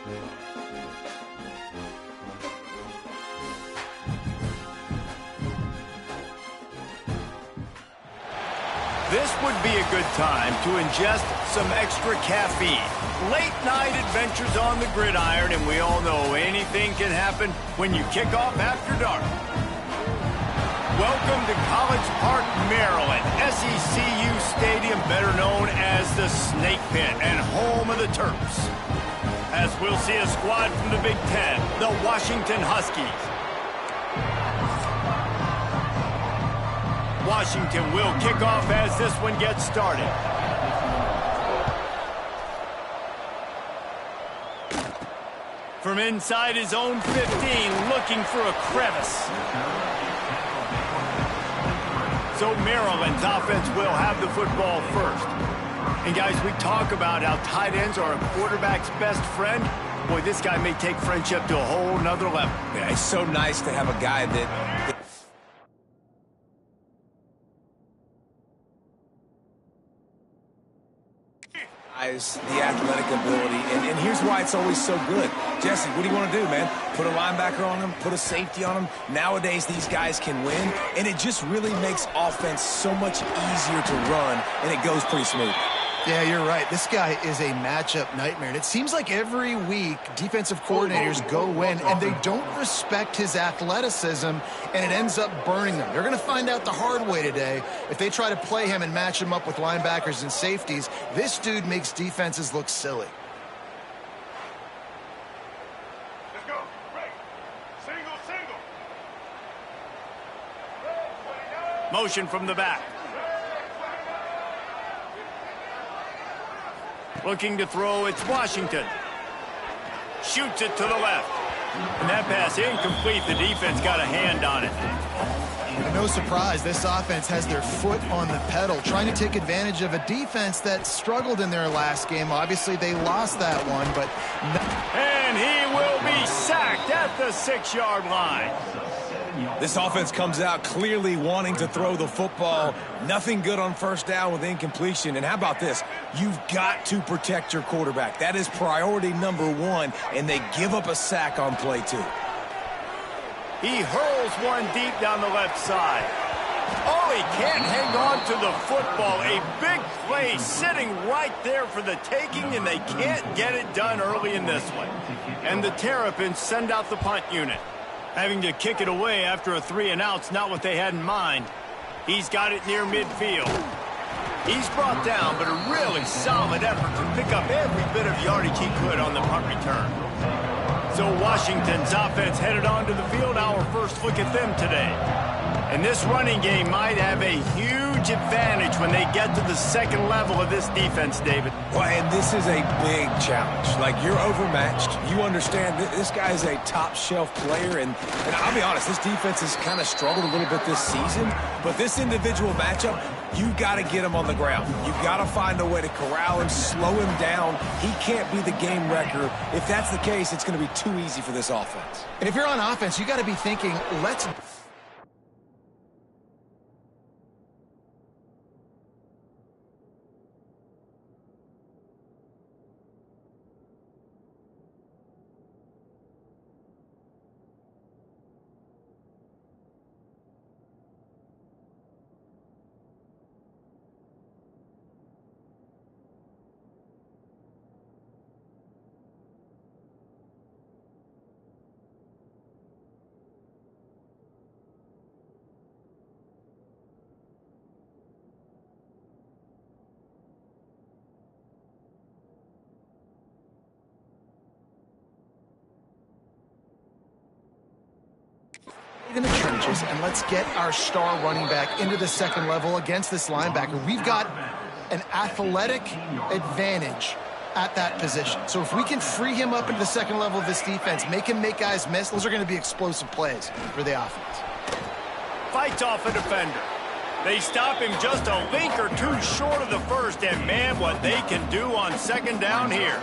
This would be a good time to ingest some extra caffeine. Late night adventures on the gridiron, and we all know anything can happen when you kick off after dark. Welcome to College Park, Maryland, SECU Stadium, better known as the Snake Pit and home of the Terps. As we'll see a squad from the Big Ten, the Washington Huskies. Washington will kick off as this one gets started. From inside his own 15, looking for a crevice. So Maryland's offense will have the football first. And guys, we talk about how tight ends are a quarterback's best friend. Boy, this guy may take friendship to a whole nother level. Yeah, it's so nice to have a guy that the athletic ability, and here's why it's always so good. Jesse, what do you want to do, man? Put a linebacker on him, put a safety on him. Nowadays, these guys can win, and it just really makes offense so much easier to run, and it goes pretty smooth. Yeah, you're right. This guy is a matchup nightmare. And it seems like every week defensive coordinators go in and they don't respect his athleticism, and it ends up burning them. They're going to find out the hard way today. If they try to play him and match him up with linebackers and safeties, this dude makes defenses look silly. Let's go. Right. Single, single. Motion from the back. Looking to throw, it's Washington. Shoots it to the left. And that pass incomplete. The defense got a hand on it. And no surprise, this offense has their foot on the pedal, trying to take advantage of a defense that struggled in their last game. Obviously, they lost that one, but... And he will be sacked at the 6-yard line. This offense comes out clearly wanting to throw the football. Nothing good on first down with incompletion. And how about this? You've got to protect your quarterback. That is priority number one, and they give up a sack on play two. He hurls one deep down the left side. Oh, he can't hang on to the football. A big play sitting right there for the taking, and they can't get it done early in this one. And the Terrapins send out the punt unit. Having to kick it away after a 3-and-out's not what they had in mind. He's got it near midfield. He's brought down, but a really solid effort to pick up every bit of yardage he could on the punt return. So Washington's offense headed onto the field. Our first look at them today. And this running game might have a huge advantage when they get to the second level of this defense, David. Well, and this is a big challenge. Like, you're overmatched. You understand this guy's a top-shelf player, and I'll be honest, this defense has kind of struggled a little bit this season, but this individual matchup, you got to get him on the ground. You got to find a way to corral him, slow him down. He can't be the game wrecker. If that's the case, it's going to be too easy for this offense. And if you're on offense, you got to be thinking, let's... in the trenches, and let's get our star running back into the second level against this linebacker. We've got an athletic advantage at that position. So if we can free him up into the second level of this defense, make him make guys miss, those are going to be explosive plays for the offense. Fights off a defender. They stop him just a link or two short of the first, and man, what they can do on second down here.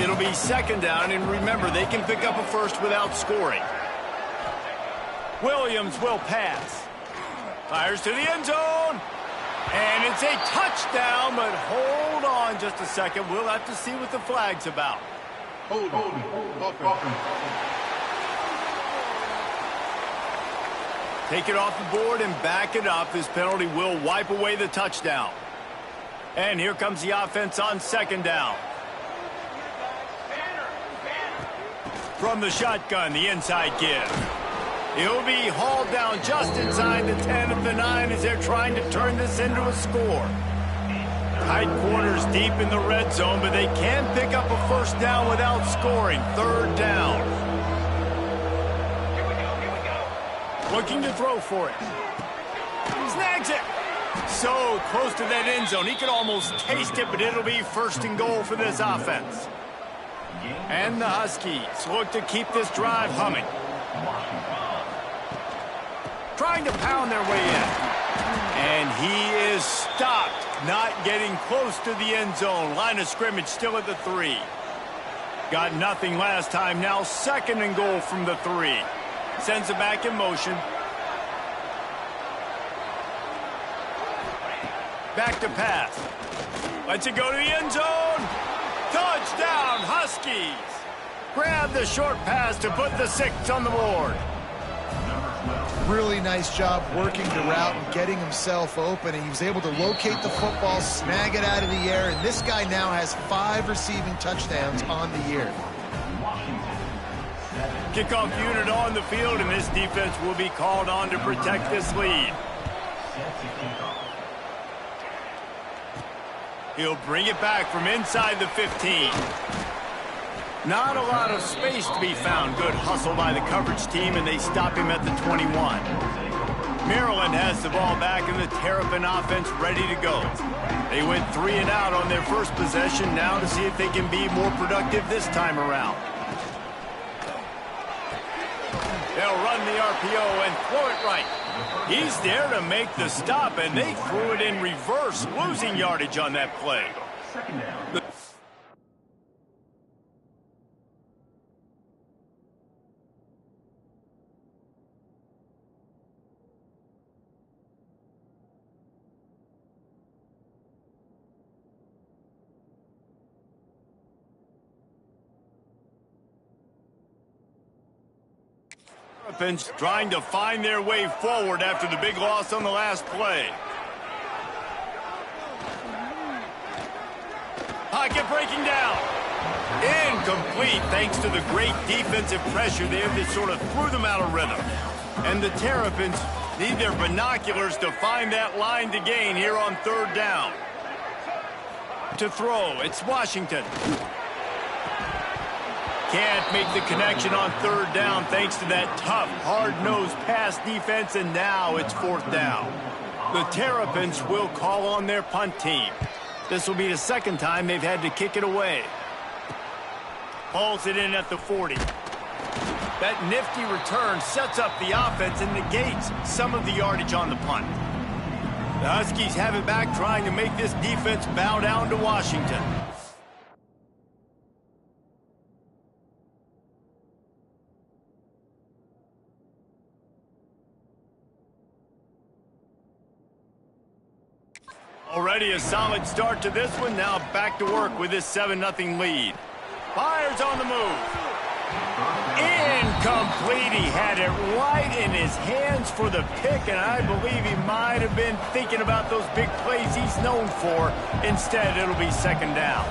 It'll be second down, and remember, they can pick up a first without scoring. Williams will pass. Fires to the end zone. And it's a touchdown, but hold on just a second. We'll have to see what the flag's about. Take it off the board and back it up. This penalty will wipe away the touchdown. And here comes the offense on second down. From the shotgun, the inside give. He'll be hauled down just inside the 10 of the 9 as they're trying to turn this into a score. Tight quarters deep in the red zone, but they can pick up a first down without scoring. Third down. Looking to throw for it. Snags it. So close to that end zone. He could almost taste it, but it'll be first and goal for this offense. And the Huskies look to keep this drive humming. Trying to pound their way in. And he is stopped, not getting close to the end zone. Line of scrimmage still at the 3. Got nothing last time. Now second and goal from the 3. Sends it back in motion. Back to pass. Lets it go to the end zone. Touchdown, Huskies. Grab the short pass to put the 6 on the board. Really nice job working the route and getting himself open, and he was able to locate the football, snag it out of the air, and this guy now has 5 receiving touchdowns on the year. Kickoff unit on the field, and this defense will be called on to protect this lead. He'll bring it back from inside the 15. Not a lot of space to be found. Good hustle by the coverage team, and they stop him at the 21. Maryland has the ball back, and the Terrapin offense ready to go. They went 3 and out on their first possession, now to see if they can be more productive this time around. They'll run the RPO and throw it right. He's there to make the stop, and they threw it in reverse, losing yardage on that play. Terrapins trying to find their way forward after the big loss on the last play. Pocket breaking down. Incomplete thanks to the great defensive pressure there that sort of threw them out of rhythm. And the Terrapins need their binoculars to find that line to gain here on third down. To throw, it's Washington. Can't make the connection on third down thanks to that tough, hard-nosed pass defense, and now it's fourth down. The Terrapins will call on their punt team. This will be the second time they've had to kick it away. Hauls it in at the 40. That nifty return sets up the offense and negates some of the yardage on the punt. The Huskies have it back, trying to make this defense bow down to Washington. Already a solid start to this one. Now back to work with this 7-0 lead. Fires on the move. Incomplete. He had it right in his hands for the pick, and I believe he might have been thinking about those big plays he's known for. Instead, it'll be second down.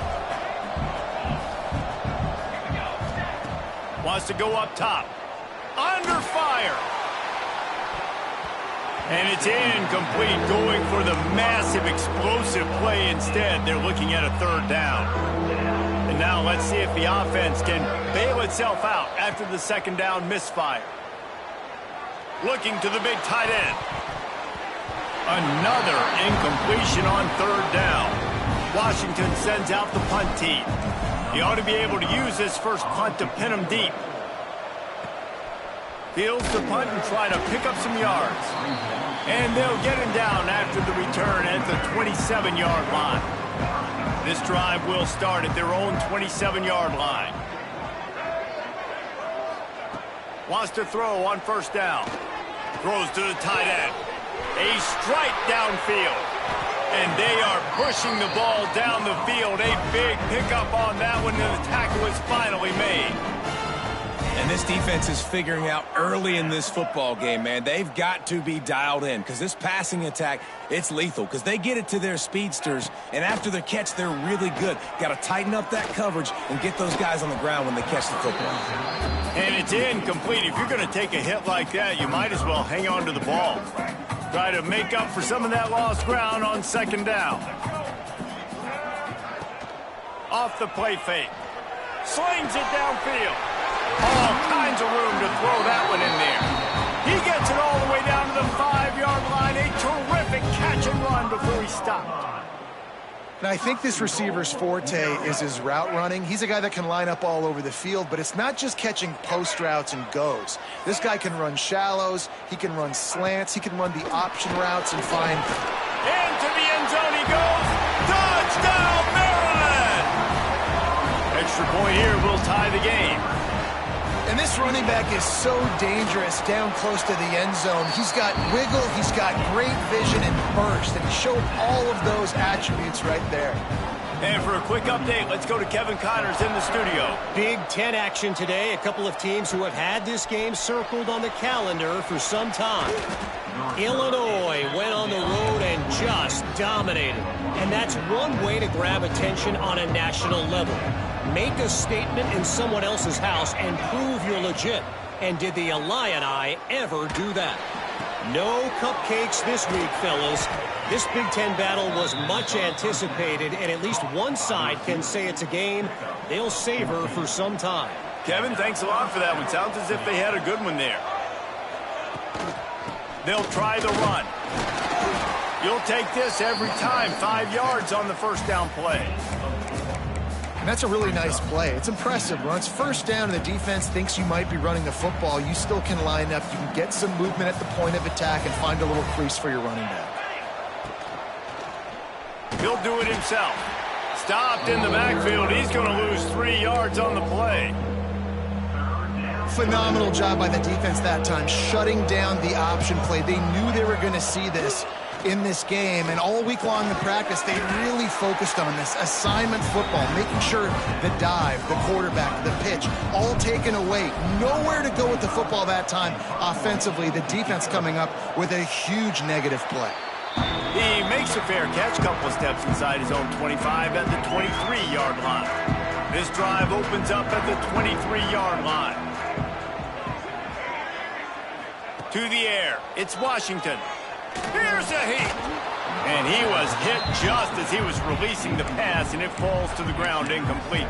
Wants to go up top. Under fire. And it's incomplete, going for the massive explosive play instead. They're looking at a third down. And now let's see if the offense can bail itself out after the second down misfire. Looking to the big tight end. Another incompletion on third down. Washington sends out the punt team. He ought to be able to use this first punt to pin him deep. Fields the punt and try to pick up some yards. And they'll get him down after the return at the 27-yard line. This drive will start at their own 27-yard line. Wants to throw on first down. Throws to the tight end. A strike downfield. And they are pushing the ball down the field. A big pickup on that one, and the tackle is it's finally made. And this defense is figuring out early in this football game, man. They've got to be dialed in because this passing attack, it's lethal because they get it to their speedsters, and after the catch, they're really good. Got to tighten up that coverage and get those guys on the ground when they catch the football. And it's incomplete. If you're going to take a hit like that, you might as well hang on to the ball. Try to make up for some of that lost ground on second down. Off the play fake. Slings it downfield. All kinds of room to throw that one in there. He gets it all the way down to the 5-yard line. A terrific catch and run before he stopped. And I think this receiver's forte is his route running. He's a guy that can line up all over the field, but it's not just catching post routes and goes. This guy can run shallows, he can run slants, he can run the option routes and find... Into the end zone he goes. Touchdown, Maryland! Extra point here will tie the game. And this running back is so dangerous down close to the end zone. He's got wiggle, he's got great vision and burst, and he showed all of those attributes right there. And for a quick update, let's go to Kevin Connors in the studio. Big Ten action today. A couple of teams who have had this game circled on the calendar for some time. Illinois went on the road and just dominated. And that's one way to grab attention on a national level. Make a statement in someone else's house and prove you're legit. And did the Illini ever do that? No cupcakes this week, fellas. This Big Ten battle was much anticipated, and at least one side can say it's a game they'll savor for some time. Kevin, thanks a lot for that one. Sounds as if they had a good one there. They'll try the run. You'll take this every time. 5 yards on the first down play. And that's a really nice play. It's impressive. When it's first down and the defense thinks you might be running the football, you still can line up. You can get some movement at the point of attack and find a little crease for your running back. He'll do it himself. Stopped in the backfield. He's going to lose 3 yards on the play. Phenomenal job by the defense that time, shutting down the option play. They knew they were going to see this in this game, and all week long in practice, they really focused on this assignment football, making sure the dive, the quarterback, the pitch, all taken away. Nowhere to go with the football that time offensively. The defense coming up with a huge negative play. He makes a fair catch, couple of steps inside his own 25 at the 23-yard line. This drive opens up at the 23-yard line. To the air, it's Washington. Here's a hit. And he was hit just as he was releasing the pass, and it falls to the ground incomplete.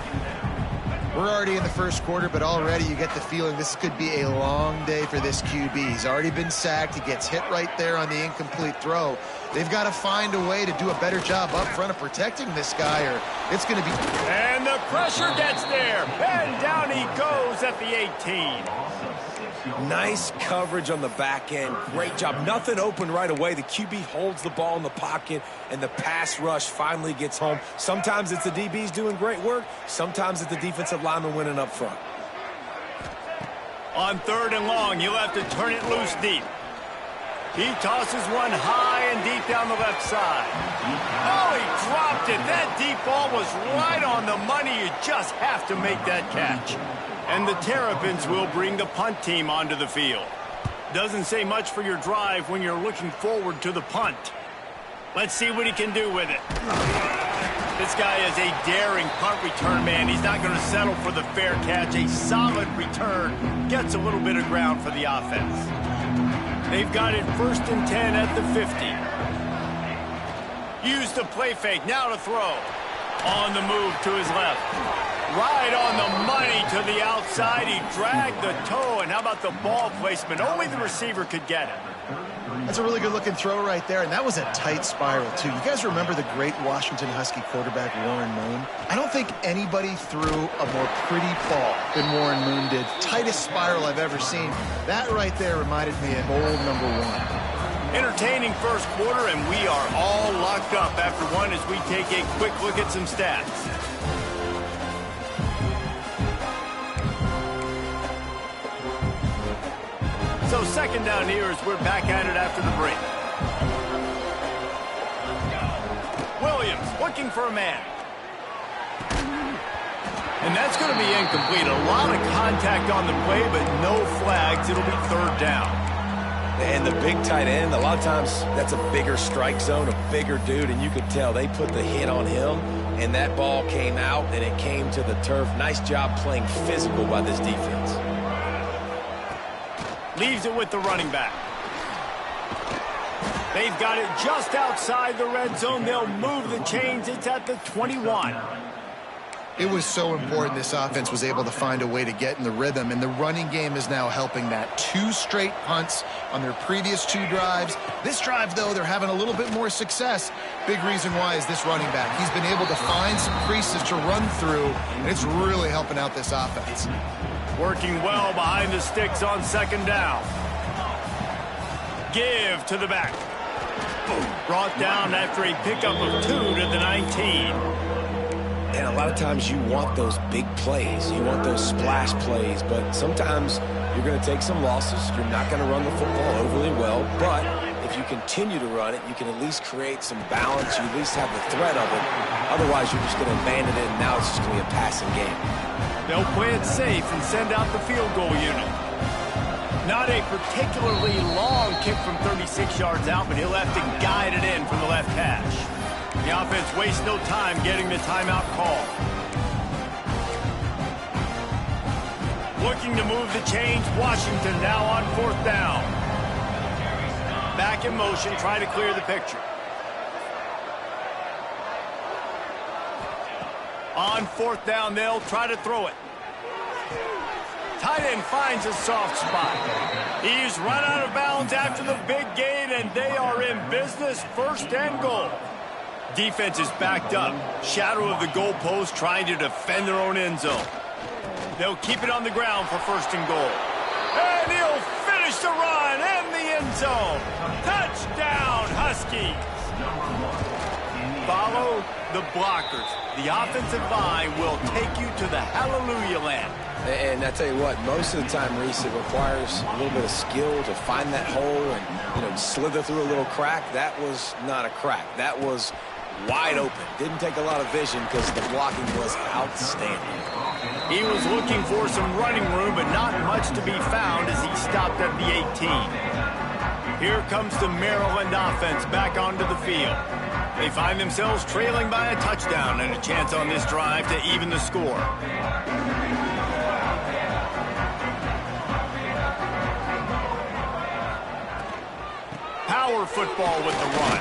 We're already in the first quarter, but already you get the feeling this could be a long day for this QB. He's already been sacked. He gets hit right there on the incomplete throw. They've got to find a way to do a better job up front of protecting this guy, or it's going to be... And the pressure gets there. And down he goes at the 18. Nice coverage on the back end. Great job. Nothing open right away. The QB holds the ball in the pocket, and the pass rush finally gets home. Sometimes it's the DBs doing great work. Sometimes it's the defensive lineman winning up front. On 3rd and long, you'll have to turn it loose deep. He tosses one high and deep down the left side. Oh, he dropped it. That deep ball was right on the money. You just have to make that catch. And the Terrapins will bring the punt team onto the field. Doesn't say much for your drive when you're looking forward to the punt. Let's see what he can do with it. This guy is a daring punt return man. He's not going to settle for the fair catch. A solid return. Gets a little bit of ground for the offense. They've got it 1st and 10 at the 50. Use the play fake. Now to throw. On the move to his left. Right on the money to the outside. He dragged the toe. And how about the ball placement? Only the receiver could get it. That's a really good-looking throw right there, and that was a tight spiral, too. You guys remember the great Washington Husky quarterback, Warren Moon? I don't think anybody threw a more pretty ball than Warren Moon did. Tightest spiral I've ever seen. That right there reminded me of old number 1. Entertaining first quarter, and we are all locked up after one as we take a quick look at some stats. So 2nd down here as we're back at it after the break. Williams looking for a man. And that's going to be incomplete. A lot of contact on the play, but no flags. It'll be third down. And the big tight end, a lot of times that's a bigger strike zone, a bigger dude, and you could tell they put the hit on him, and that ball came out, and it came to the turf. Nice job playing physical by this defense. Leaves it with the running back. They've got it just outside the red zone. They'll move the chains. It's at the 21. It was so important this offense was able to find a way to get in the rhythm, and the running game is now helping that. 2 straight punts on their previous 2 drives. This drive, though, they're having a little bit more success. Big reason why is this running back. He's been able to find some creases to run through, and it's really helping out this offense. Working well behind the sticks on second down. Give to the back. Brought down after a pickup of 2 to the 19. And a lot of times you want those big plays. You want those splash plays. But sometimes you're going to take some losses. You're not going to run the football overly well. But if you continue to run it, you can at least create some balance. You at least have the threat of it. Otherwise, you're just going to abandon it, and now it's just going to be a passing game. They'll play it safe and send out the field goal unit. Not a particularly long kick from 36 yards out, but he'll have to guide it in from the left hash. The offense wastes no time getting the timeout call. Looking to move the chains. Washington now on 4th down. Back in motion, try to clear the picture. On 4th down, they'll try to throw it. Tight end finds a soft spot. He's run out of bounds after the big gain, and they are in business. 1st and goal. Defense is backed up. Shadow of the goalpost trying to defend their own end zone. They'll keep it on the ground for 1st and goal. And he'll finish the run in the end zone. Touchdown, Huskies. Follow the blockers. The offensive line will take you to the hallelujah land. And I tell you what, most of the time, Reese, it requires a little bit of skill to find that hole and, slither through a little crack. That was not a crack. That was wide open. Didn't take a lot of vision because the blocking was outstanding. He was looking for some running room, but not much to be found as he stopped at the 18. Here comes the Maryland offense back onto the field. They find themselves trailing by a touchdown and a chance on this drive to even the score. Power football with the run.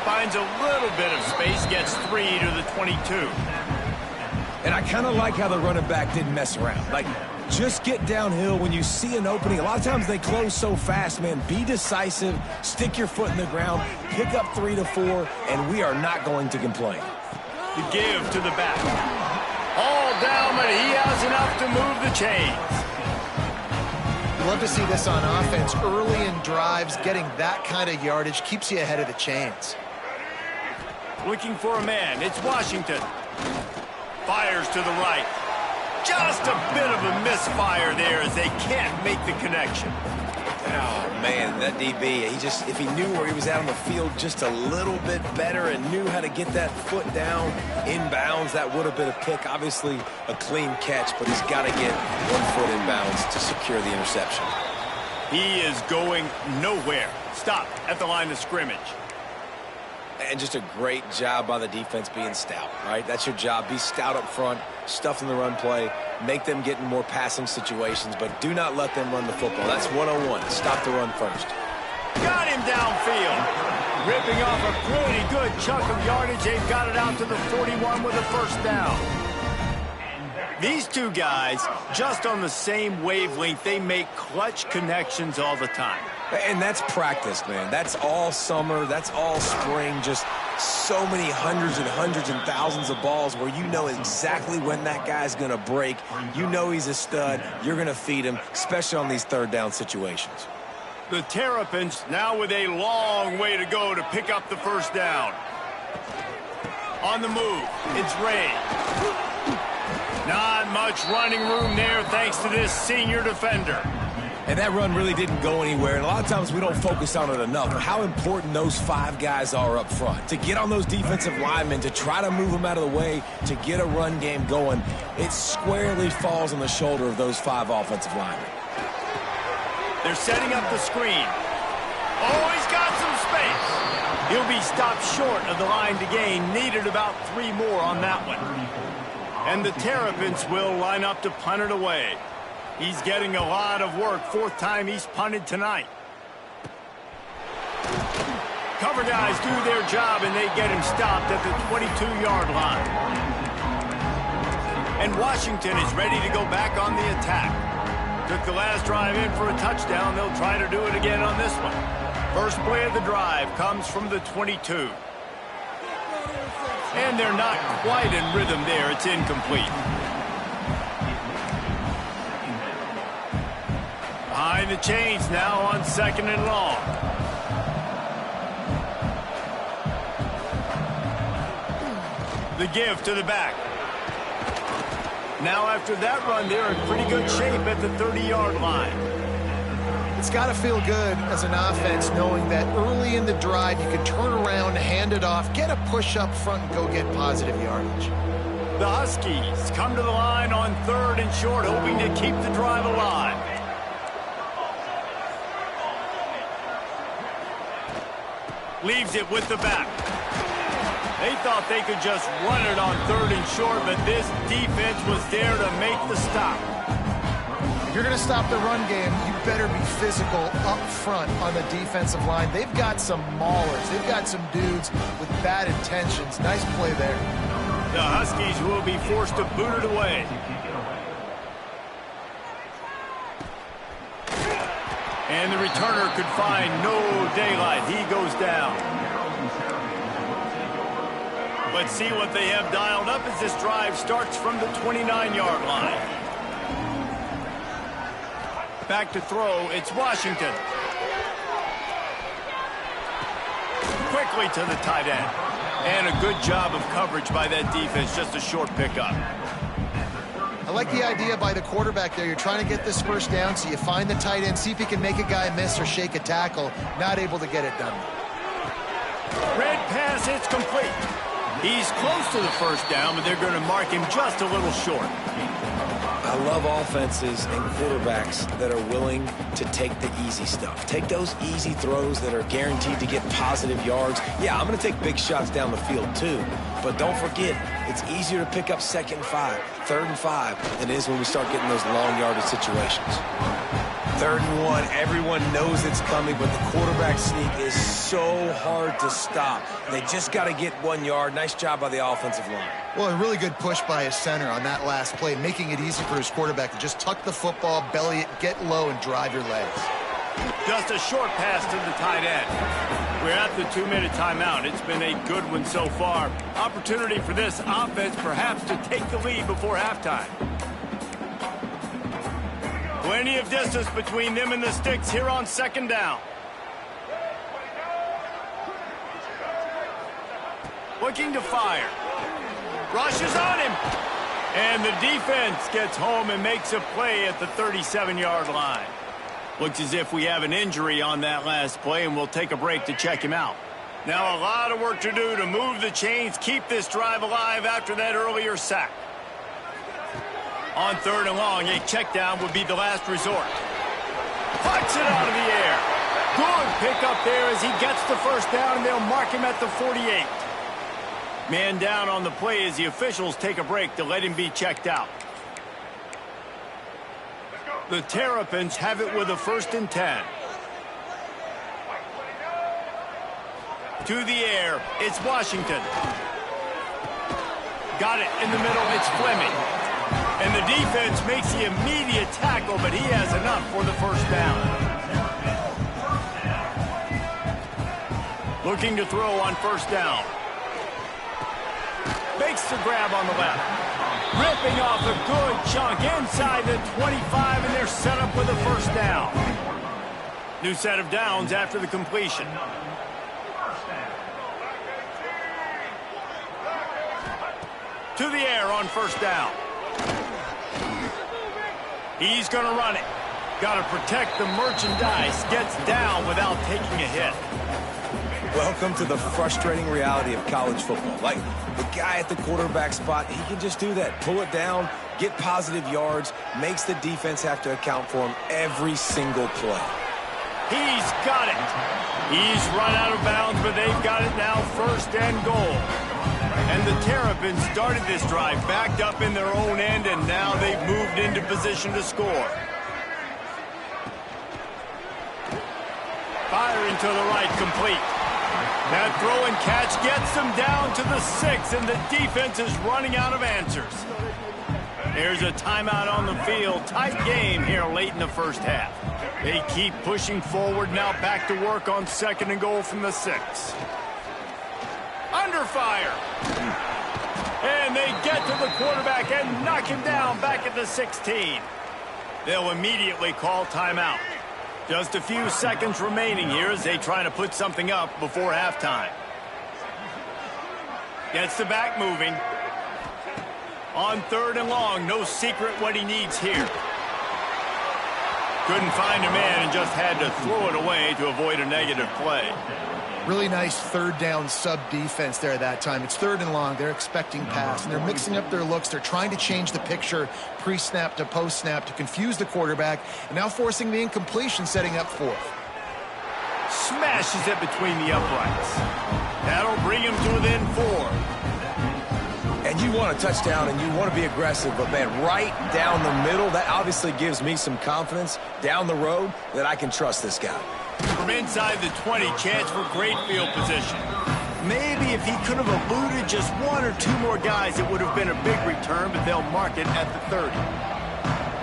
Finds a little bit of space, gets 3 to the 22. And I kind of like how the running back didn't mess around. Like, just get downhill when you see an opening. A lot of times they close so fast, man. Be decisive, stick your foot in the ground, pick up 3 to 4, and we are not going to complain. The give to the back. All down, but he has enough to move the chains. You love to see this on offense. Early in drives, getting that kind of yardage keeps you ahead of the chains. Looking for a man. It's Washington. Fires to the right. Just a bit of a misfire there as they can't make the connection. Oh, man, that DB, if he knew where he was at on the field just a little bit better and knew how to get that foot down inbounds, that would have been a pick. Obviously, a clean catch, but he's got to get 1 foot inbounds to secure the interception. He is going nowhere. Stop at the line of scrimmage. And just a great job by the defense being stout, right? That's your job. Be stout up front, stuff in the run play, make them get in more passing situations, but do not let them run the football. That's 101. Stop the run first. Got him downfield. Ripping off a pretty good chunk of yardage. They've got it out to the 41 with a 1st down. These two guys, just on the same wavelength, they make clutch connections all the time. And that's practice, man. That's all summer. That's all spring. Just so many hundreds and thousands of balls where you know exactly when that guy's going to break. You know he's a stud. You're going to feed him, especially on these 3rd down situations. The Terrapins now with a long way to go to pick up the 1st down. On the move, it's Ray. Not much running room there thanks to this senior defender. And that run really didn't go anywhere, and a lot of times we don't focus on it enough, but how important those 5 guys are up front. To get on those defensive linemen, to try to move them out of the way, to get a run game going, it squarely falls on the shoulder of those 5 offensive linemen. They're setting up the screen. Oh, he's got some space. He'll be stopped short of the line to gain. Needed about 3 more on that one. And the Terrapins will line up to punt it away. He's getting a lot of work. 4th time he's punted tonight. Cover guys do their job, and they get him stopped at the 22-yard line. And Washington is ready to go back on the attack. Took the last drive in for a touchdown. They'll try to do it again on this one. First play of the drive comes from the 22. And they're not quite in rhythm there. It's incomplete. Behind the chains now on 2nd and long. The give to the back. Now after that run, they're in pretty good shape at the 30-yard line. It's got to feel good as an offense knowing that early in the drive you can turn around, hand it off, get a push up front, and go get positive yardage. The Huskies come to the line on 3rd and short, hoping to keep the drive alive. Leaves it with the back. They thought they could just run it on 3rd and short, but this defense was there to make the stop. If you're going to stop the run game, you better be physical up front on the defensive line. They've got some maulers. They've got some dudes with bad intentions. Nice play there. The Huskies will be forced to boot it away. And the returner could find no daylight. He goes down. Let's see what they have dialed up as this drive starts from the 29-yard line. Back to throw, it's Washington. Quickly to the tight end. And a good job of coverage by that defense, just a short pickup. I like the idea by the quarterback there. You're trying to get this first down, so you find the tight end, see if he can make a guy miss or shake a tackle. Not able to get it done. Red pass, it's complete. He's close to the first down, but they're going to mark him just a little short. I love offenses and quarterbacks that are willing to take the easy stuff. Take those easy throws that are guaranteed to get positive yards. Yeah, I'm going to take big shots down the field too. But don't forget, it's easier to pick up 2nd and 5, 3rd and 5 than it is when we start getting those long yardage situations. 3rd and 1, everyone knows it's coming, but the quarterback sneak is so hard to stop. They just got to get 1 yard. Nice job by the offensive line. Well, a really good push by his center on that last play, making it easy for his quarterback to just tuck the football, belly it, get low, and drive your legs. Just a short pass to the tight end. We're at the 2-minute timeout. It's been a good one so far. Opportunity for this offense perhaps to take the lead before halftime. Plenty of distance between them and the sticks here on 2nd down. Looking to fire. Rushes on him. And the defense gets home and makes a play at the 37-yard line. Looks as if we have an injury on that last play, and we'll take a break to check him out. Now a lot of work to do to move the chains, keep this drive alive after that earlier sack. On 3rd and long, a check down would be the last resort. Puts it out of the air. Good pickup there as he gets the first down, and they'll mark him at the 48. Man down on the play as the officials take a break to let him be checked out. The Terrapins have it with a 1st and 10. To the air, it's Washington. Got it in the middle, it's Fleming. And the defense makes the immediate tackle, but he has enough for the first down. Looking to throw on 1st down. Makes the grab on the left. Ripping off a good chunk inside the 25, and they're set up with a 1st down. New set of downs after the completion. To the air on 1st down. He's going to run it. Got to protect the merchandise. Gets down without taking a hit. Welcome to the frustrating reality of college football. Like, the guy at the quarterback spot, he can just do that. Pull it down, get positive yards, makes the defense have to account for him every single play. He's got it. He's run out of bounds, but they've got it now, first and goal. And the Terrapins started this drive backed up in their own end, and now they've moved into position to score. Firing to the right, complete. That throw and catch gets them down to the 6, and the defense is running out of answers. Here's a timeout on the field. Tight game here late in the first half. They keep pushing forward, now back to work on second and goal from the 6. Under fire. And they get to the quarterback and knock him down back at the 16. They'll immediately call timeout. Just a few seconds remaining here as they try to put something up before halftime. Gets the back moving. On third and long, no secret what he needs here. Couldn't find a man and just had to throw it away to avoid a negative play. Really nice third down sub defense there that time. It's third and long. They're expecting pass, and they're mixing up their looks. They're trying to change the picture pre-snap to post-snap to confuse the quarterback, and now forcing the incompletion, setting up fourth. Smashes it between the uprights. That'll bring him to within 4. And you want a touchdown and you want to be aggressive, but, man, right down the middle, that obviously gives me some confidence down the road that I can trust this guy. From inside the 20, chance for great field position. Maybe if he could have eluded just 1 or 2 more guys, it would have been a big return, but they'll mark it at the 30.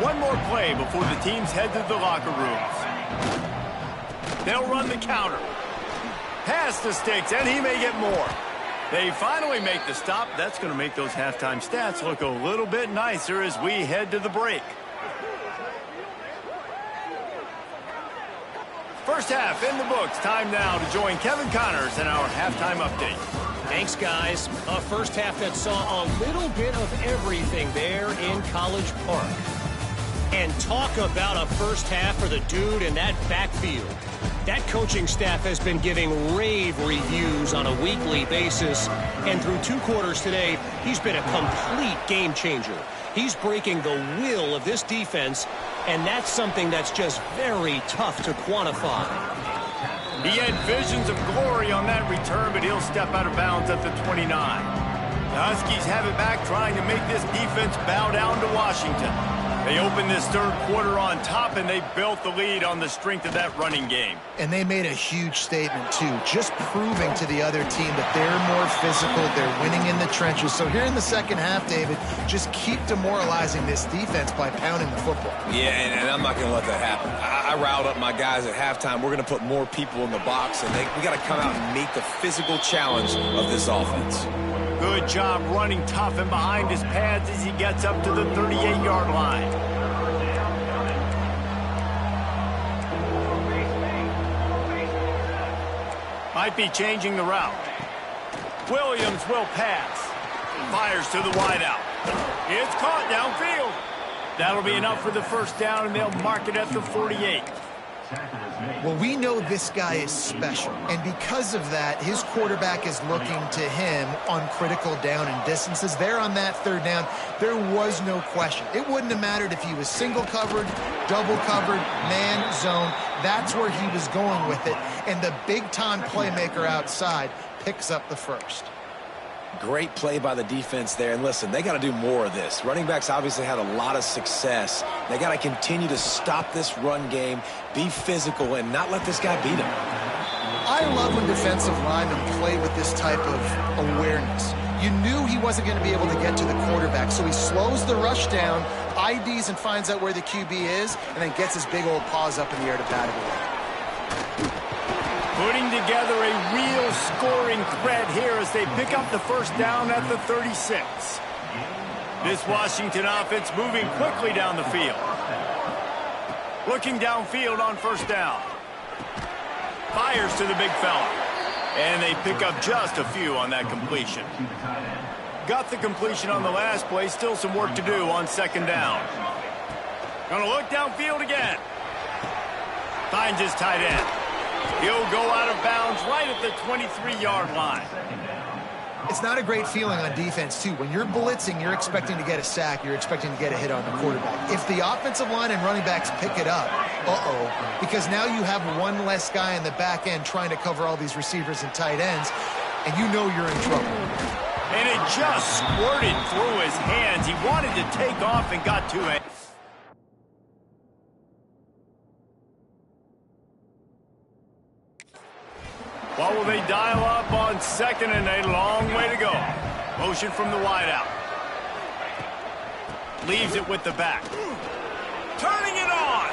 One more play before the teams head to the locker rooms. They'll run the counter. Pass the sticks, and he may get more. They finally make the stop. That's going to make those halftime stats look a little bit nicer as we head to the break. First half in the books. Time now to join Kevin Connors in our halftime update. Thanks, guys. A first half that saw a little bit of everything there in College Park. And talk about a first half for the dude in that backfield. That coaching staff has been giving rave reviews on a weekly basis. And through 2 quarters today, he's been a complete game changer. He's breaking the will of this defense, and that's something that's just very tough to quantify. He had visions of glory on that return, but he'll step out of bounds at the 29. The Huskies have it back, trying to make this defense bow down to Washington. They opened this third quarter on top, and they built the lead on the strength of that running game. And they made a huge statement, too, just proving to the other team that they're more physical, they're winning in the trenches. So here in the second half, David, just keep demoralizing this defense by pounding the football. Yeah, and I'm not going to let that happen. I riled up my guys at halftime. We're going to put more people in the box, and we got to come out and meet the physical challenge of this offense. Good job running tough and behind his pads as he gets up to the 38-yard line. Might be changing the route. Williams will pass. Fires to the wideout. It's caught downfield. That'll be enough for the first down, and they'll mark it at the 48. Well, we know this guy is special, and because of that, his quarterback is looking to him on critical down and distances. There on that third down, there was no question. It wouldn't have mattered if he was single covered, double covered, man, zone. That's where he was going with it, and the big-time playmaker outside picks up the first. Great play by the defense there. And listen, they got to do more of this. Running backs obviously had a lot of success. They got to continue to stop this run game, be physical, and not let this guy beat them. I love when defensive linemen play with this type of awareness. You knew he wasn't going to be able to get to the quarterback, so he slows the rush down, IDs and finds out where the QB is, and then gets his big old paws up in the air to bat it away. Putting together a real scoring threat here as they pick up the first down at the 36. This Washington offense moving quickly down the field. Looking downfield on first down. Fires to the big fella. And they pick up just a few on that completion. Got the completion on the last play. Still some work to do on second down. Gonna look downfield again. Finds his tight end. He'll go out of bounds right at the 23-yard line. It's not a great feeling on defense, too. When you're blitzing, you're expecting to get a sack. You're expecting to get a hit on the quarterback. If the offensive line and running backs pick it up, because now you have one less guy in the back end trying to cover all these receivers and tight ends, and you know you're in trouble. And it just squirted through his hands. He wanted to take off and got to it. What will they dial up on second and a long way to go? Motion from the wideout. Leaves it with the back. Turning it on.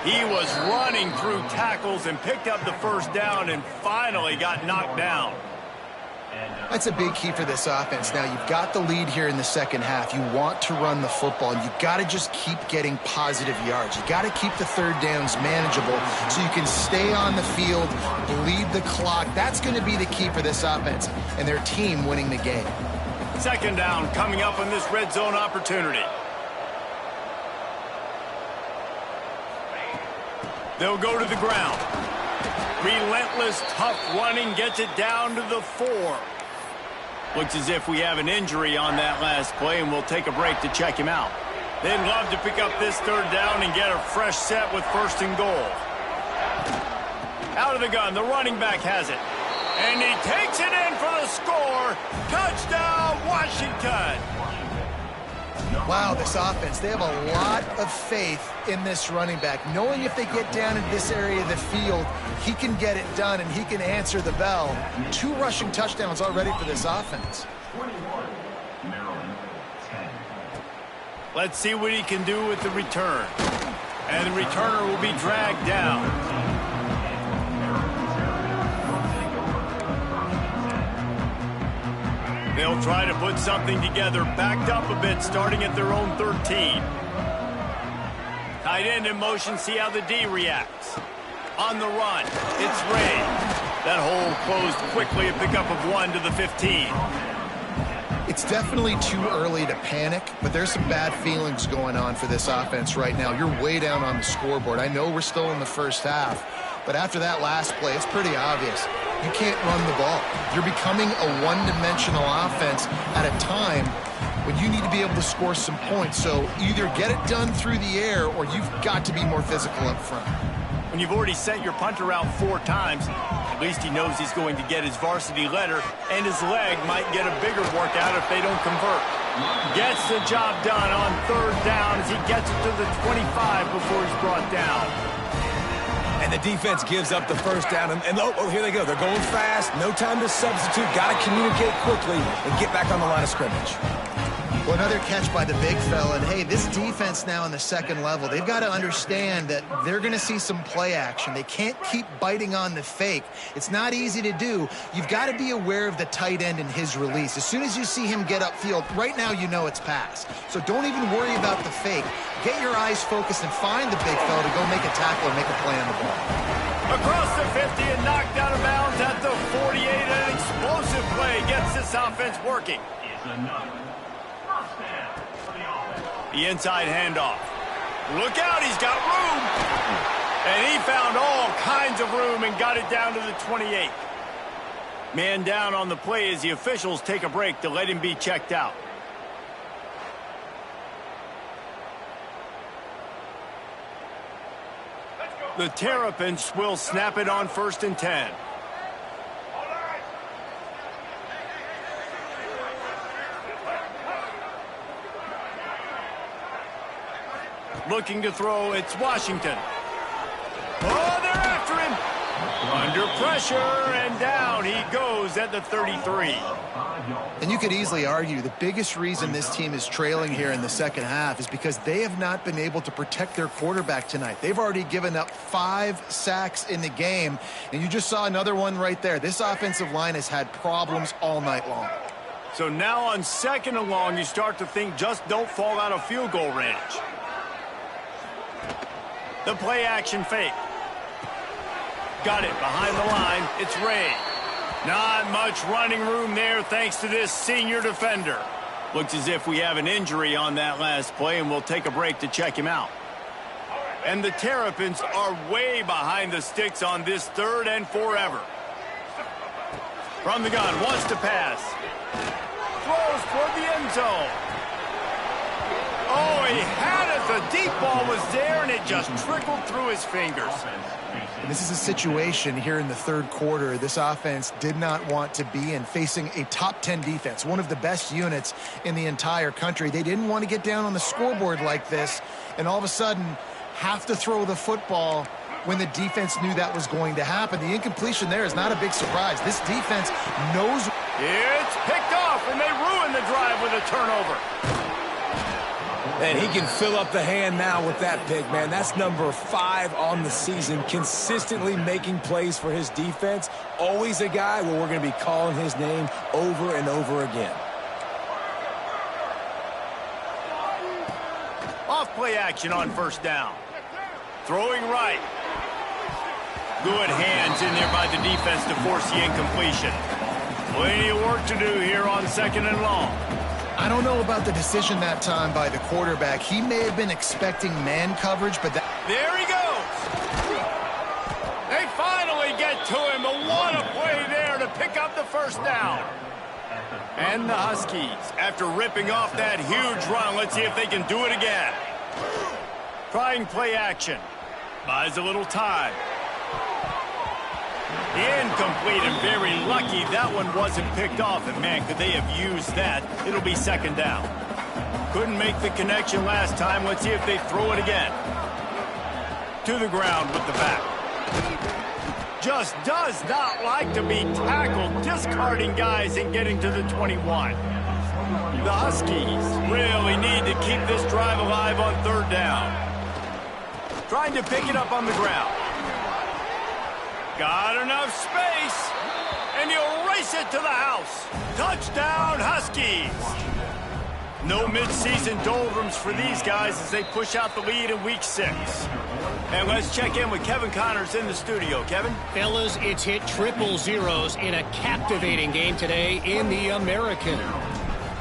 He was running through tackles and picked up the first down and finally got knocked down. That's a big key for this offense. Now, you've got the lead here in the second half. You want to run the football, and you've got to just keep getting positive yards. You've got to keep the third downs manageable so you can stay on the field, bleed the clock. That's going to be the key for this offense and their team winning the game. Second down coming up on this red zone opportunity. They'll go to the ground. Relentless, tough running gets it down to the 4. Looks as if we have an injury on that last play, and we'll take a break to check him out. They'd love to pick up this third down and get a fresh set with first and goal. Out of the gun, the running back has it. And he takes it in for the score. Touchdown, Washington. Wow, this offense, they have a lot of faith in this running back, knowing if they get down in this area of the field, he can get it done and he can answer the bell. 2 rushing touchdowns already for this offense. Let's see what he can do with the return. And the returner will be dragged down. They'll try to put something together, backed up a bit, starting at their own 13. Tight end in motion, see how the D reacts. On the run, it's Ray. That hole closed quickly, a pickup of 1 to the 15. It's definitely too early to panic, but there's some bad feelings going on for this offense right now. You're way down on the scoreboard. I know we're still in the first half, but after that last play, it's pretty obvious. You can't run the ball. You're becoming a one-dimensional offense at a time when you need to be able to score some points. So either get it done through the air or you've got to be more physical up front. When you've already sent your punter out 4 times, at least he knows he's going to get his varsity letter, and his leg might get a bigger workout if they don't convert. Gets the job done on third down as he gets it to the 25 before he's brought down. And the defense gives up the first down. And here they go. They're going fast. No time to substitute. Got to communicate quickly and get back on the line of scrimmage. Well, another catch by the big fella. And, hey, this defense now on the second level, they've got to understand that they're going to see some play action. They can't keep biting on the fake. It's not easy to do. You've got to be aware of the tight end and his release. As soon as you see him get upfield, right now you know it's pass. So don't even worry about the fake. Get your eyes focused and find the big fella to go make a tackle or make a play on the ball. Across the 50 and knocked out of bounds at the 48. An explosive play gets this offense working. The inside handoff. Look out, he's got room. And he found all kinds of room and got it down to the 28. Man down on the play as the officials take a break to let him be checked out. The Terrapins will snap it on 1st and 10. Looking to throw, it's Washington. Oh, they're after him. Under pressure, and down he goes at the 33. And you could easily argue the biggest reason this team is trailing here in the second half is because they have not been able to protect their quarterback tonight. They've already given up 5 sacks in the game, and you just saw another one right there. This offensive line has had problems all night long. So now on 2nd and long, you start to think just don't fall out of field goal range. The play action fake. Got it behind the line. It's Ray. Not much running room there thanks to this senior defender. Looks as if we have an injury on that last play, and we'll take a break to check him out. And the Terrapins are way behind the sticks on this 3rd and forever. From the gun, wants to pass. Throws toward the end zone. Oh, he had it. The deep ball was there, and it just trickled through his fingers. And this is a situation here in the 3rd quarter this offense did not want to be in, facing a top 10 defense, one of the best units in the entire country. They didn't want to get down on the scoreboard like this, and all of a sudden have to throw the football when the defense knew that was going to happen. The incompletion there is not a big surprise. This defense knows. It's picked off, and they ruin the drive with a turnover. And he can fill up the hand now with that pick, man. That's number 5 on the season, consistently making plays for his defense. Always a guy where we're going to be calling his name over and over again. Off play action on 1st down. Throwing right. Good hands in there by the defense to force the incompletion. Plenty of work to do here on 2nd and long. I don't know about the decision that time by the quarterback. He may have been expecting man coverage, but there he goes. They finally get to him, but what a play there to pick up the 1st down. And the Huskies, after ripping off that huge run, let's see if they can do it again. Trying play action. Buys a little time. Incomplete, and very lucky that one wasn't picked off. And, man, could they have used that? It'll be 2nd down. Couldn't make the connection last time. Let's see if they throw it again. To the ground with the back. Just does not like to be tackled, discarding guys and getting to the 21. The Huskies really need to keep this drive alive on 3rd down. Trying to pick it up on the ground. Got enough space, and he'll race it to the house. Touchdown, Huskies. No midseason doldrums for these guys as they push out the lead in Week 6. And let's check in with Kevin Connors in the studio. Kevin? Fellas, it's hit triple zeros in a captivating game today in the American.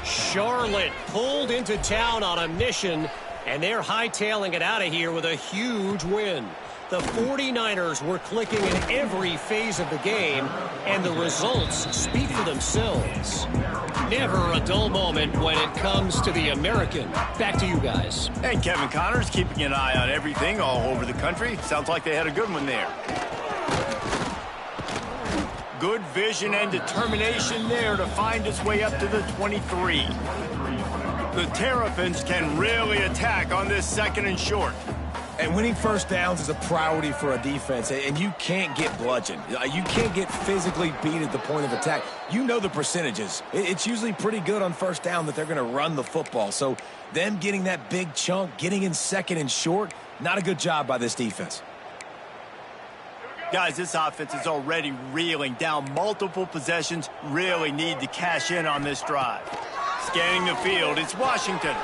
Charlotte pulled into town on a mission, and they're hightailing it out of here with a huge win. The 49ers were clicking in every phase of the game, and the results speak for themselves. Never a dull moment when it comes to the American. Back to you guys. And Kevin Connors keeping an eye on everything all over the country. Sounds like they had a good one there. Good vision and determination there to find its way up to the 23. The Terrapins can really attack on this 2nd and short. And winning 1st downs is a priority for a defense, and you can't get bludgeoned. You can't get physically beat at the point of attack. You know the percentages. It's usually pretty good on 1st down that they're going to run the football. So them getting that big chunk, getting in 2nd and short, not a good job by this defense. Guys, this offense is already reeling down multiple possessions. Really need to cash in on this drive. Scanning the field, it's Washington.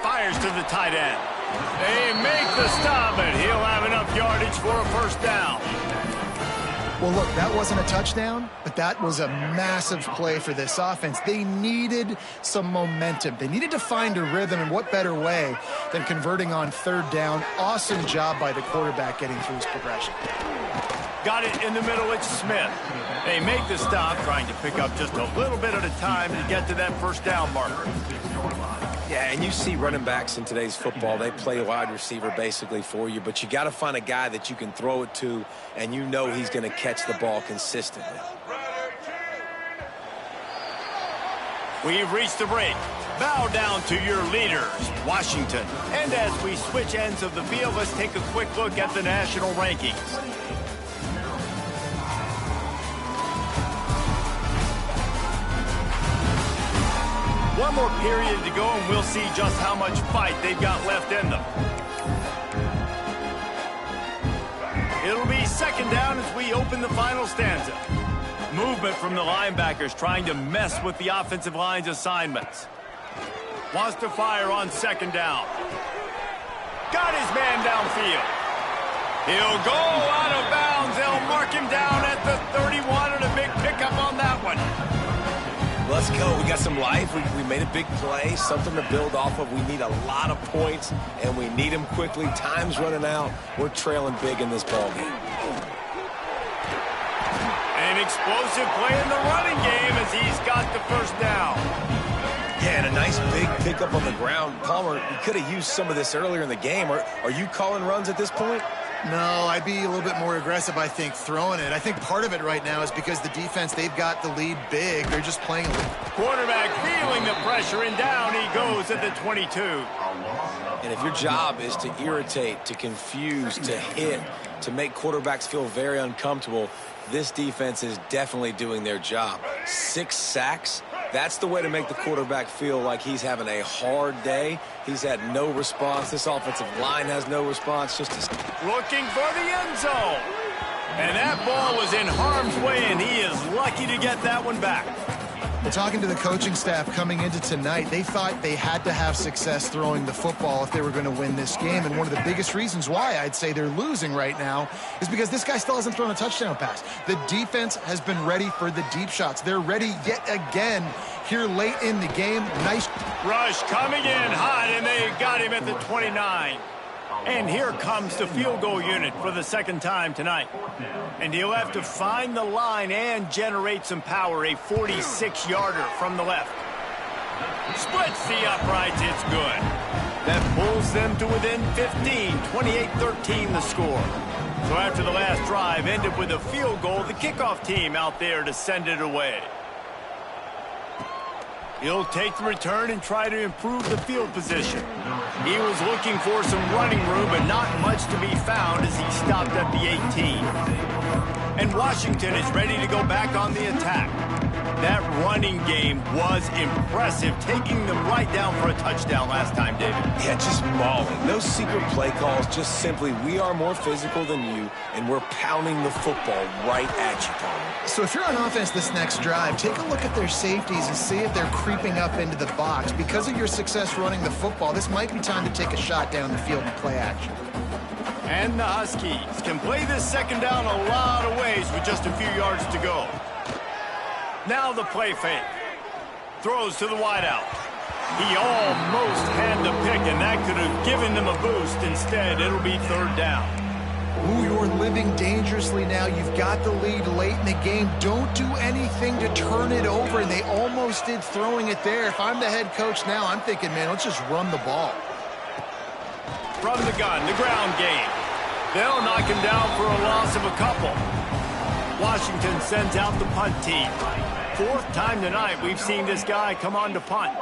Fires to the tight end. They make the stop, and he'll have enough yardage for a 1st down. Well, look, that wasn't a touchdown, but that was a massive play for this offense. They needed some momentum. They needed to find a rhythm, and what better way than converting on 3rd down. Awesome job by the quarterback getting through his progression. Got it in the middle, it's Smith. They make the stop, trying to pick up just a little bit at a time to get to that 1st down marker. Yeah, and you see running backs in today's football, they play wide receiver basically for you, but you got to find a guy that you can throw it to, and you know he's going to catch the ball consistently. We've reached the break. Bow down to your leaders, Washington. And as we switch ends of the field, let's take a quick look at the national rankings. One more period to go, and we'll see just how much fight they've got left in them. It'll be 2nd down as we open the final stanza. Movement from the linebackers trying to mess with the offensive line's assignments. Wants to fire on 2nd down. Got his man downfield. He'll go out of bounds. They'll mark him down at the 31, and a big pickup on that one. Let's go. We got some life. We made a big play, something to build off of. We need a lot of points, and we need them quickly. Time's running out. We're trailing big in this ballgame. An explosive play in the running game as he's got the first down. Yeah, and a nice big pickup on the ground. Palmer, you could have used some of this earlier in the game. Are you calling runs at this point? No, I'd be a little bit more aggressive, I think, throwing it. I think part of it right now is because the defense, they've got the lead big. They're just playing a little. Quarterback feeling the pressure, and down he goes at the 22. And if your job is to irritate, to confuse, to hit, to make quarterbacks feel very uncomfortable, this defense is definitely doing their job. 6 sacks. That's the way to make the quarterback feel like he's having a hard day. He's had no response. This offensive line has no response. Looking for the end zone. And that ball was in harm's way, and he is lucky to get that one back. Well, talking to the coaching staff coming into tonight, they thought they had to have success throwing the football if they were going to win this game. And one of the biggest reasons why I'd say they're losing right now is because this guy still hasn't thrown a touchdown pass. The defense has been ready for the deep shots. They're ready yet again here late in the game. Nice rush coming in hot, and they got him at the 29. And here comes the field goal unit for the second time tonight. And he'll have to find the line and generate some power. A 46-yarder from the left. Splits the uprights. It's good. That pulls them to within 15. 28-13 the score. So after the last drive ended with a field goal, the kickoff team out there to send it away. He'll take the return and try to improve the field position. He was looking for some running room, but not much to be found as he stopped at the 18. And Washington is ready to go back on the attack. That running game was impressive, taking them right down for a touchdown last time, David. Yeah, just mauling. No secret play calls, just simply we are more physical than you, and we're pounding the football right at you, Palmer. So if you're on offense this next drive, take a look at their safeties and see if they're creeping up into the box. Because of your success running the football, this might be time to take a shot down the field and play action. And the Huskies can play this second down a lot of ways with just a few yards to go. Now the play fake. Throws to the wideout. He almost had the pick, and that could have given them a boost. Instead, it'll be third down. Ooh, you're living dangerously now. You've got the lead late in the game. Don't do anything to turn it over, and they almost did throwing it there. If I'm the head coach now, I'm thinking, man, let's just run the ball. From the gun, the ground game. They'll knock him down for a loss of a couple. Washington sends out the punt team. 4th time tonight we've seen this guy come on to punt.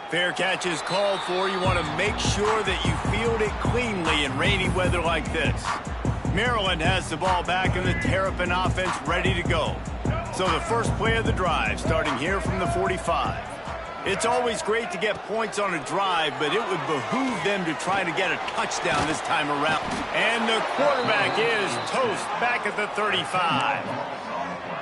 Fair catch is called for. You want to make sure that you field it cleanly in rainy weather like this. Maryland has the ball back and the Terrapin offense ready to go. So the first play of the drive starting here from the 45. It's always great to get points on a drive, but it would behoove them to try to get a touchdown this time around. And the quarterback is toast back at the 35.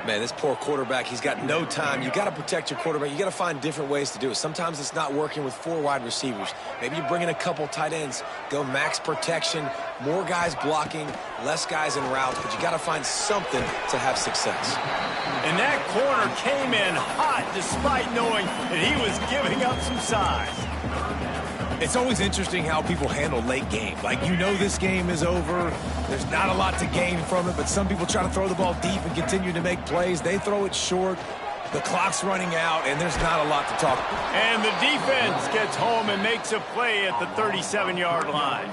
Man, this poor quarterback, he's got no time. You got to protect your quarterback. You got to find different ways to do it. Sometimes it's not working with 4 wide receivers. Maybe you bring in a couple tight ends, go max protection, more guys blocking, less guys in routes, but you got to find something to have success. And that corner came in hot despite knowing that he was giving up some size. It's always interesting how people handle late game. Like, you know this game is over. There's not a lot to gain from it, but some people try to throw the ball deep and continue to make plays. They throw it short. The clock's running out, and there's not a lot to talk about. And the defense gets home and makes a play at the 37-yard line.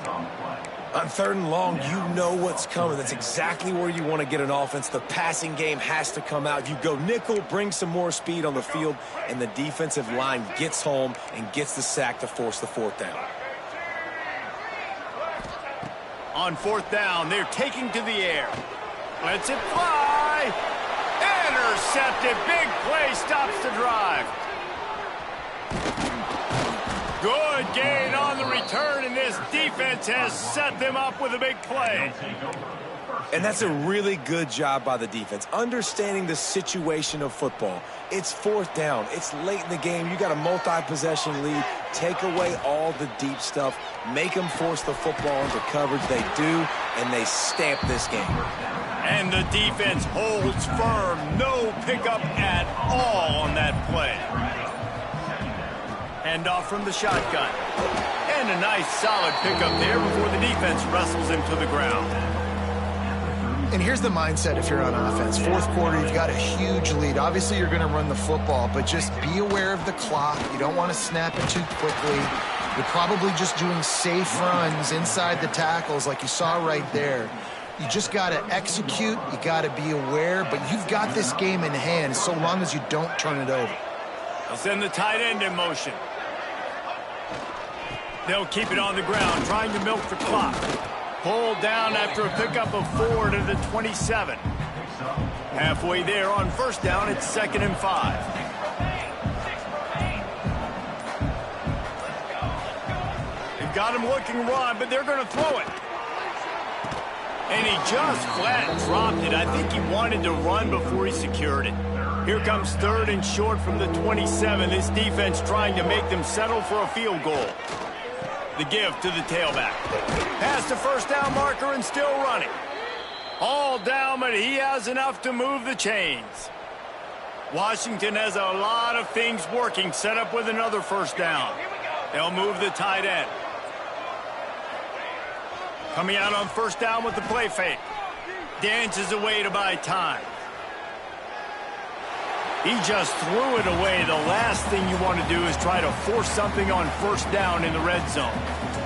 On 3rd and long, you know what's coming. That's exactly where you want to get an offense. The passing game has to come out. You go nickel, bring some more speed on the field, and the defensive line gets home and gets the sack to force the 4th down. On 4th down, they're taking to the air. Lets it fly. Intercepted. Big play stops the drive. Good gain on the return, and this defense has set them up with a big play. And that's a really good job by the defense, understanding the situation of football. It's fourth down. It's late in the game. You got a multi-possession lead. Take away all the deep stuff. Make them force the football into coverage. They do, and they stamp this game. And the defense holds firm. No pickup at all on that play. Handoff from the shotgun. And a nice solid pickup there before the defense wrestles him to the ground. And here's the mindset if you're on offense. Fourth quarter, you've got a huge lead. Obviously, you're going to run the football, but just be aware of the clock. You don't want to snap it too quickly. You're probably just doing safe runs inside the tackles like you saw right there. You just got to execute. You got to be aware, but you've got this game in hand so long as you don't turn it over. They'll send the tight end in motion. They'll keep it on the ground, trying to milk the clock. Pulled down after a pickup of 4 to the 27. Halfway there on first down, it's 2nd and 5. They've got him looking run, but they're going to throw it. And he just flat dropped it. I think he wanted to run before he secured it. Here comes 3rd and short from the 27. This defense trying to make them settle for a field goal. The give to the tailback. Past the first down marker and still running. All down, but he has enough to move the chains. Washington has a lot of things working, set up with another first down. They'll move the tight end. Coming out on first down with the play fake. Dances away to buy time. He just threw it away. The last thing you want to do is try to force something on first down in the red zone.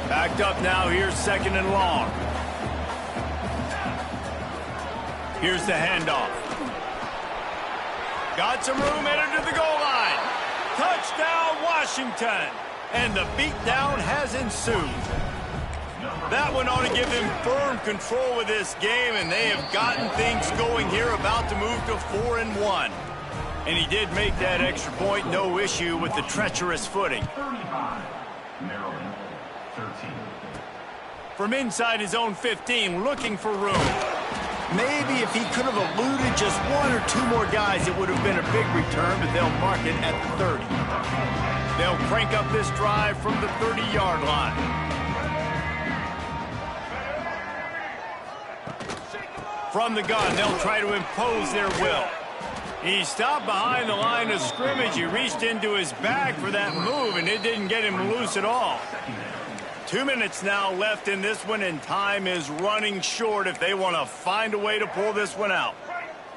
Backed up now. Here's 2nd and long. Here's the handoff. Got some room, entered to the goal line. Touchdown, Washington. And the beatdown has ensued. That one ought to give them firm control of this game, and they have gotten things going here, about to move to 4-1. And he did make that extra point, no issue with the treacherous footing. 35, Maryland, 13. From inside his own 15, looking for room. Maybe if he could have eluded just 1 or 2 more guys, it would have been a big return, but they'll mark it at the 30. They'll crank up this drive from the 30-yard line. From the gun, they'll try to impose their will. He stopped behind the line of scrimmage. He reached into his bag for that move, and it didn't get him loose at all. 2 minutes now left in this one, and time is running short if they want to find a way to pull this one out.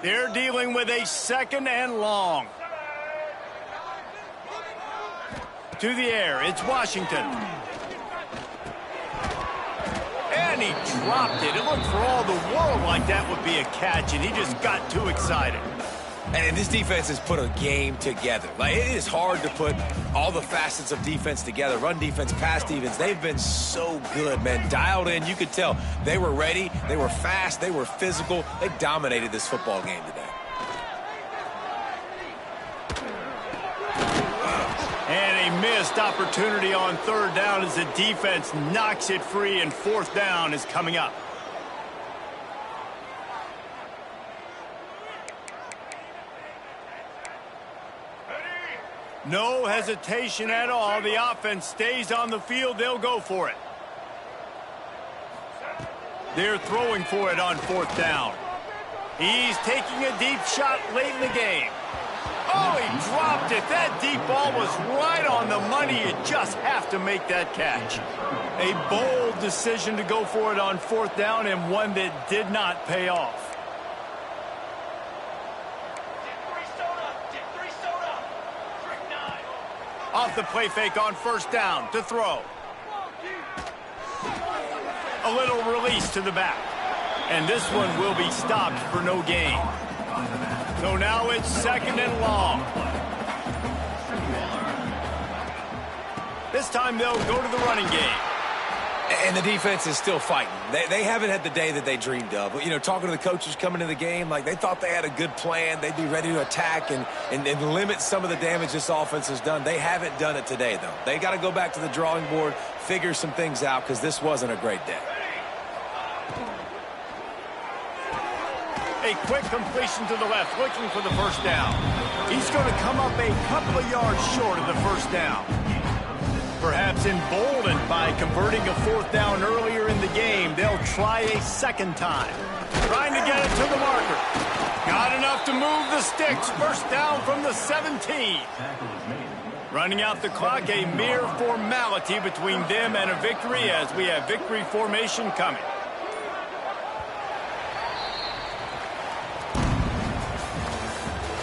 They're dealing with a 2nd and long. To the air, it's Washington. And he dropped it. It looked for all the world like that would be a catch, and he just got too excited. And this defense has put a game together. Like, it is hard to put all the facets of defense together. Run defense, pass defense. They've been so good, man. Dialed in. You could tell they were ready. They were fast. They were physical. They dominated this football game today. And a missed opportunity on 3rd down as the defense knocks it free, and 4th down is coming up. No hesitation at all. The offense stays on the field. They'll go for it. They're throwing for it on 4th down. He's taking a deep shot late in the game. Oh, he dropped it. That deep ball was right on the money. You just have to make that catch. A bold decision to go for it on 4th down, and one that did not pay off. Off the play fake on first down to throw. A little release to the back. And this one will be stopped for no gain. So now it's 2nd and long. This time they'll go to the running game. And the defense is still fighting. They haven't had the day that they dreamed of. You know, talking to the coaches coming into the game, like they thought they had a good plan. They'd be ready to attack and limit some of the damage this offense has done. They haven't done it today, though. They got to go back to the drawing board, figure some things out, because this wasn't a great day. A quick completion to the left, looking for the first down. He's going to come up a couple of yards short of the first down. Perhaps emboldened by converting a fourth down earlier in the game, they'll try a second time. Trying to get it to the marker. Got enough to move the sticks. First down from the 17. Running out the clock, a mere formality between them and a victory as we have victory formation coming.